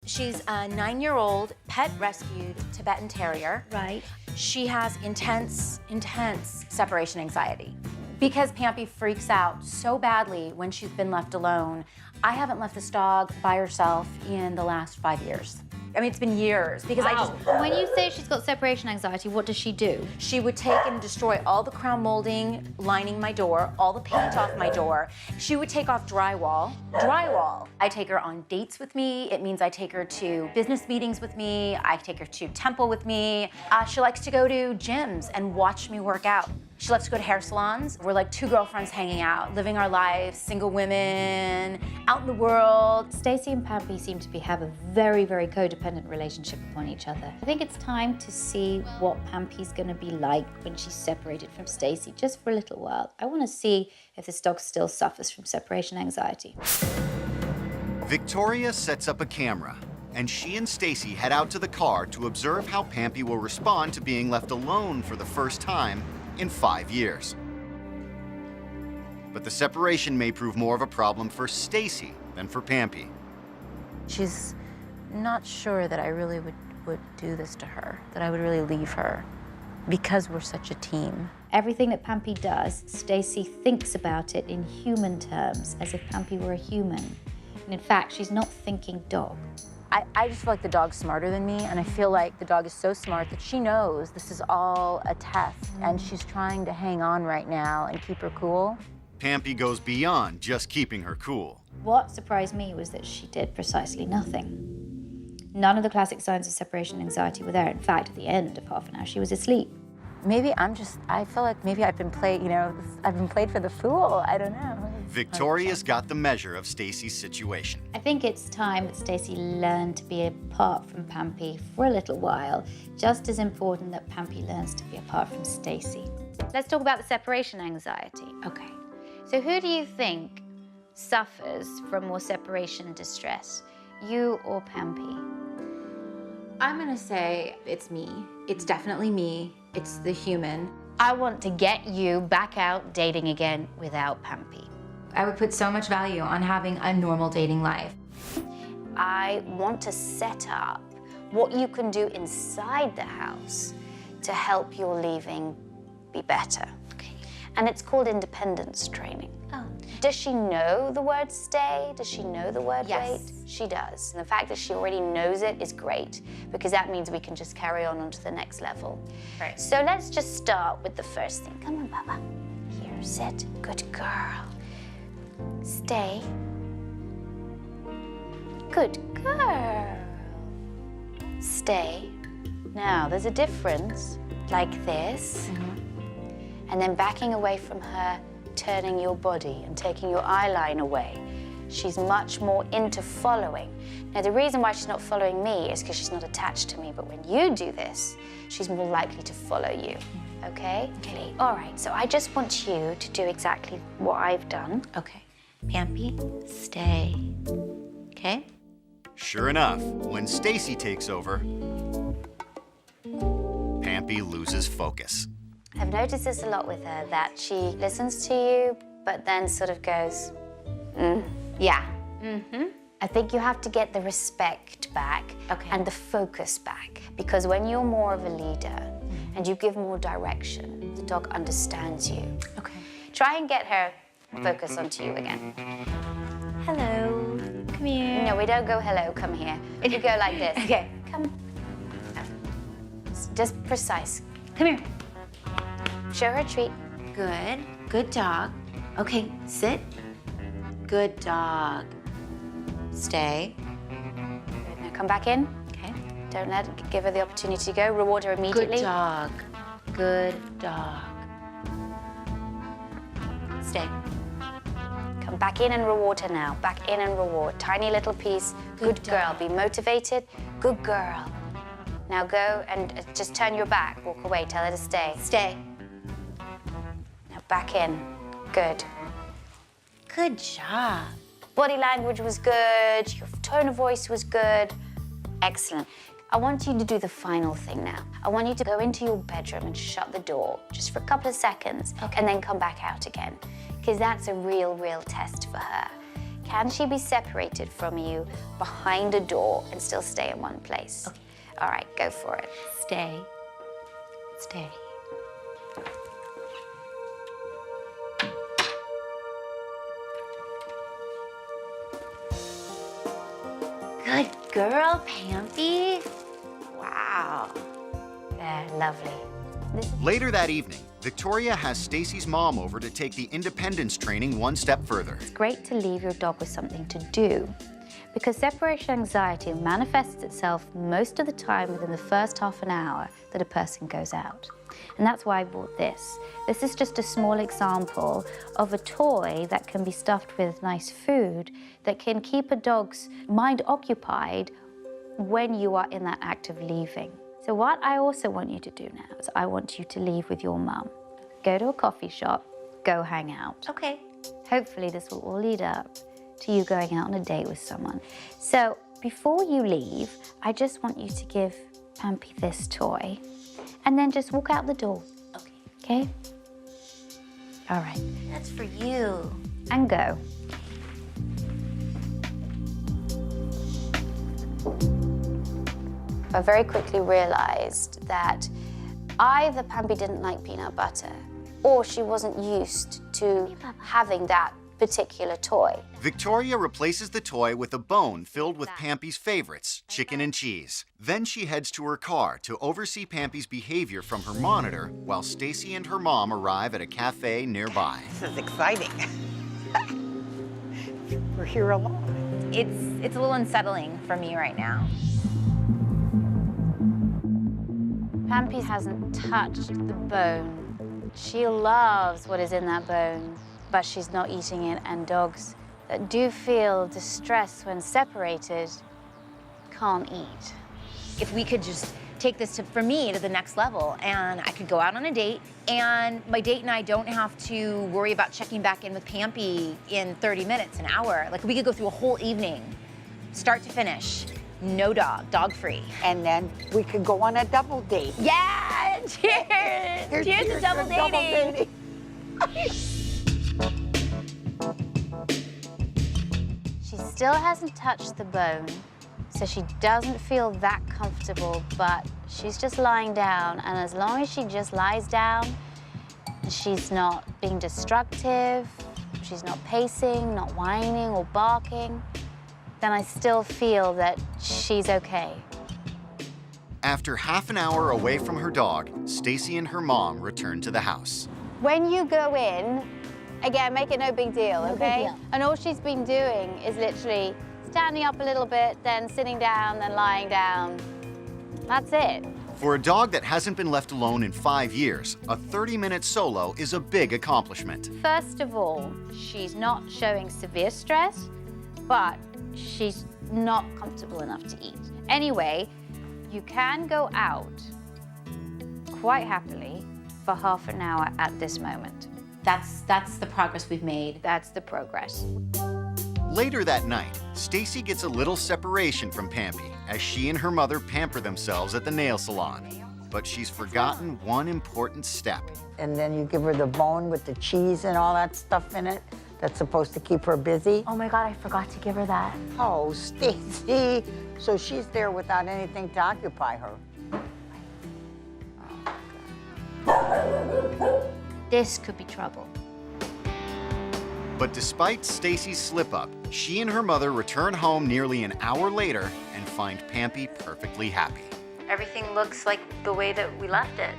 She's a 9-year-old pet rescued Tibetan Terrier. Right. She has intense separation anxiety. Because Pampy freaks out so badly when she's been left alone, I haven't left this dog by herself in the last 5 years. I mean, it's been years because When you say she's got separation anxiety, what does she do? She would take and destroy all the crown molding lining my door, all the paint off my door. She would take off drywall. I take her on dates with me. It means I take her to business meetings with me. I take her to temple with me. She likes to go to gyms and watch me work out. She loves to go to hair salons. We're like two girlfriends hanging out, living our lives, single women, out in the world. Stacy and Pampy seem to have a very, very codependent relationship upon each other. I think it's time to see what Pampy's gonna be like when she's separated from Stacy, just for a little while. I wanna see if this dog still suffers from separation anxiety. Victoria sets up a camera, and she and Stacy head out to the car to observe how Pampy will respond to being left alone for the first time in 5 years. But the separation may prove more of a problem for Stacy than for Pampy. She's not sure that I really would do this to her, that I would really leave her, because we're such a team. Everything that Pampy does, Stacy thinks about it in human terms, as if Pampy were a human. And in fact, she's not thinking dog. I just feel like the dog's smarter than me, and I feel like the dog is so smart that she knows this is all a test, and she's trying to hang on right now and keep her cool. Pampy goes beyond just keeping her cool. What surprised me was that she did precisely nothing. None of the classic signs of separation anxiety were there. In fact, at the end of half an hour, she was asleep. Maybe I feel like maybe I've been played, I've been played for the fool. I don't know. Victoria's got the measure of Stacy's situation. I think it's time that Stacy learned to be apart from Pampy for a little while, just as important that Pampy learns to be apart from Stacy. Let's talk about the separation anxiety. Okay. So who do you think suffers from more separation distress, you or Pampy? I'm gonna say it's me. It's definitely me. It's the human. I want to get you back out dating again without Pampy. I would put so much value on having a normal dating life. I want to set up what you can do inside the house to help your leaving be better. Okay. And it's called independence training. Oh. Does she know the word stay? Does she know the word wait? She does. And the fact that she already knows it is great, because that means we can just carry on to the next level. Right. So let's just start with the first thing. Come on, Baba. Here, sit. Good girl. Stay. Good girl. Stay. Now, there's a difference, like this, and then backing away from her, turning your body and taking your eye line away. She's much more into following. Now, the reason why she's not following me is because she's not attached to me, but when you do this, she's more likely to follow you, okay? Okay. All right, so I just want you to do exactly what I've done. Okay. Pampy, stay. Okay? Sure enough, when Stacy takes over, Pampy loses focus. I've noticed this a lot with her, that she listens to you, but then sort of goes, yeah. I think you have to get the respect back and the focus back, because when you're more of a leader and you give more direction, the dog understands you. Okay. Try and get her focus onto you again. Hello. Come here. No, we don't go hello, come here. You go like this. Okay. Come. Just precise. Come here. Show her a treat. Good. Good dog. Okay, sit. Good dog. Stay. Good. Now come back in. Okay. Don't give her the opportunity to go. Reward her immediately. Good dog. Good dog. Stay. Come back in and reward her now. Back in and reward. Tiny little piece. Good girl. Be motivated. Good girl. Now go and just turn your back. Walk away. Tell her to stay. Stay. Now back in. Good. Good job. Body language was good. Your tone of voice was good. Excellent. I want you to do the final thing now. I want you to go into your bedroom and shut the door just for a couple of seconds and then come back out again. Because that's a real test for her. Can she be separated from you behind a door and still stay in one place? Okay. All right, go for it. Stay. Stay. Good girl, Pampy. Wow. There, lovely. Later that evening, Victoria has Stacy's mom over to take the independence training one step further. It's great to leave your dog with something to do because separation anxiety manifests itself most of the time within the first half an hour that a person goes out. And that's why I bought this. This is just a small example of a toy that can be stuffed with nice food that can keep a dog's mind occupied when you are in that act of leaving. So what I also want you to do now is I want you to leave with your mum. Go to a coffee shop, go hang out. Okay. Hopefully this will all lead up to you going out on a date with someone. So before you leave, I just want you to give Pampy this toy and then just walk out the door. Okay. Okay? All right. That's for you. And go. I very quickly realized that either Pampy didn't like peanut butter or she wasn't used to having that particular toy. Victoria replaces the toy with a bone filled with Pampy's favorites, chicken and cheese. Then she heads to her car to oversee Pampy's behavior from her monitor while Stacy and her mom arrive at a cafe nearby. This is exciting. We're here alone. It's a little unsettling for me right now. Pampy hasn't touched the bone. She loves what is in that bone, but she's not eating it, and dogs that do feel distress when separated can't eat. If we could just take this for me to the next level and I could go out on a date and my date and I don't have to worry about checking back in with Pampy in 30 minutes, an hour. Like we could go through a whole evening, start to finish, no dog, dog free. And then we could go on a double date. Yeah, cheers! Cheers to double dating. She still hasn't touched the bone, so she doesn't feel that comfortable, but she's just lying down, and as long as she just lies down, she's not being destructive, she's not pacing, not whining or barking, then I still feel that she's okay. After half an hour away from her dog, Stacy and her mom return to the house. When you go in, again, make it no big deal, okay? And all she's been doing is literally standing up a little bit, then sitting down, then lying down. That's it. For a dog that hasn't been left alone in 5 years, a 30-minute solo is a big accomplishment. First of all, she's not showing severe stress, but she's not comfortable enough to eat. Anyway, you can go out quite happily for half an hour at this moment. That's the progress we've made. That's the progress. Later that night, Stacy gets a little separation from Pampy as she and her mother pamper themselves at the nail salon. But she's forgotten one important step. And then you give her the bone with the cheese and all that stuff in it that's supposed to keep her busy. Oh my God, I forgot to give her that. Oh, Stacy. So she's there without anything to occupy her. This could be trouble. But despite Stacy's slip-up, she and her mother return home nearly an hour later and find Pampy perfectly happy. Everything looks like the way that we left it.